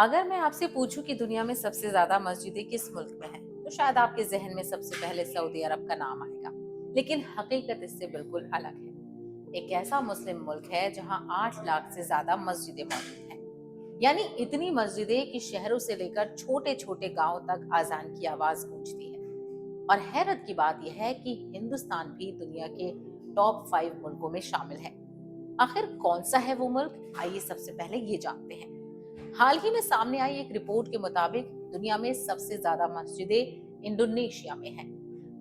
اگر میں آپ سے پوچھوں کہ دنیا میں سب سے زیادہ مسجدیں کس ملک میں ہیں تو شاید آپ کے ذہن میں سب سے پہلے سعودی عرب کا نام آئے گا، لیکن حقیقت اس سے بالکل الگ ہے۔ ایک ایسا مسلم ملک ہے جہاں 8 لاکھ سے زیادہ مسجدیں موجود ہیں، یعنی اتنی مسجدیں کہ شہروں سے لے کر چھوٹے چھوٹے گاؤں تک اذان کی آواز گونجتی ہے۔ اور حیرت کی بات یہ ہے کہ ہندوستان بھی دنیا کے ٹاپ 5 ملکوں میں شامل ہے۔ آخر کون سا ہے وہ ملک؟ آئیے سب سے پہلے یہ جانتے ہیں۔ حال ہی میں سامنے آئی ایک رپورٹ کے مطابق دنیا میں سب سے زیادہ مسجدیں انڈونیشیا میں ہیں۔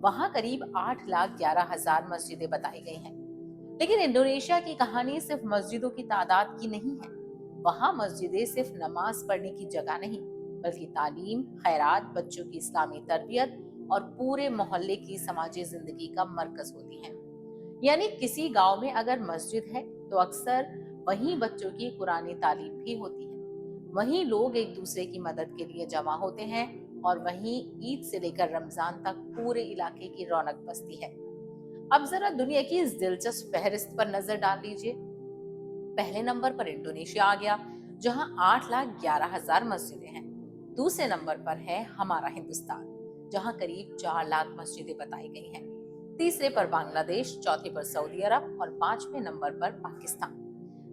وہاں قریب 8,11,000 مسجدیں بتائی گئی ہیں۔ لیکن انڈونیشیا کی کہانی صرف مسجدوں کی تعداد کی نہیں ہے۔ وہاں مسجدیں صرف نماز پڑھنے کی جگہ نہیں، بلکہ تعلیم، خیرات، بچوں کی اسلامی تربیت اور پورے محلے کی سماجی زندگی کا مرکز ہوتی ہیں۔ یعنی کسی گاؤں میں اگر مسجد ہے تو اکثر وہیں بچوں کی قرآنی تعلیم بھی ہوتی ہے، وہیں لوگ ایک دوسرے کی مدد کے لیے جمع ہوتے ہیں، اور وہیں عید سے لے کر رمضان تک پورے علاقے کی رونق بستی ہے۔ اب ذرا دنیا کی اس دلچسپ فہرست پر نظر ڈال لیجئے۔ پہلے نمبر پر انڈونیشیا آ گیا، جہاں 8,11,000 مسجدیں ہیں۔ دوسرے نمبر پر ہے ہمارا ہندوستان، جہاں قریب 4 لاکھ مسجدیں بتائی گئی ہیں۔ تیسرے پر بنگلہ دیش، چوتھے پر سعودی عرب اور 5ویں نمبر پر پاکستان۔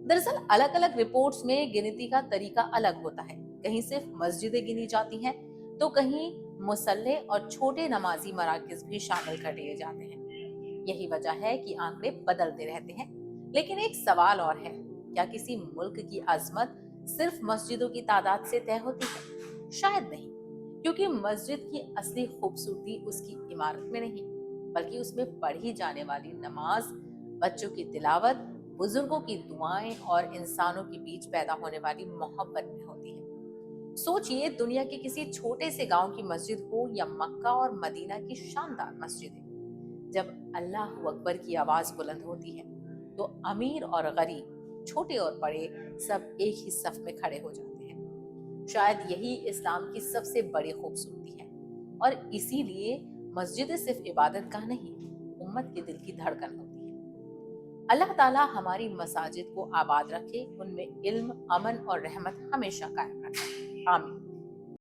دراصل الگ الگ رپورٹس میں گنتی کا طریقہ الگ ہوتا ہے، کہیں صرف مسجدیں گنی جاتی ہیں تو کہیں مصلے اور چھوٹے نمازی مراکز بھی شامل کر لیے جاتے ہیں۔ یہی وجہ ہے کہ آنکڑے بدلتے رہتے ہیں، لیکن ایک سوال اور ہے، کیا کسی ملک کی عظمت صرف مسجدوں کی تعداد سے طے ہوتی ہے؟ شاید نہیں، کیونکہ مسجد کی اصلی خوبصورتی اس کی عمارت میں نہیں، بلکہ اس میں پڑھی جانے والی نماز، بچوں کی تلاوت، بزرگوں کی دعائیں اور انسانوں کے بیچ پیدا ہونے والی محبت میں ہوتی ہے۔ سوچئے، دنیا کے کسی چھوٹے سے گاؤں کی مسجد ہو یا مکہ اور مدینہ کی شاندار مسجدیں، جب اللہ اکبر کی آواز بلند ہوتی ہے تو امیر اور غریب، چھوٹے اور بڑے، سب ایک ہی صف میں کھڑے ہو جاتے ہیں۔ شاید یہی اسلام کی سب سے بڑی خوبصورتی ہے، اور اسی لیے مسجد صرف عبادت گاہ نہیں، امت کے دل کی دھڑکن ہوتی ہے۔ اللہ تعالیٰ ہماری مساجد کو آباد رکھے، ان میں علم، امن اور رحمت ہمیشہ قائم رکھے۔ آمین۔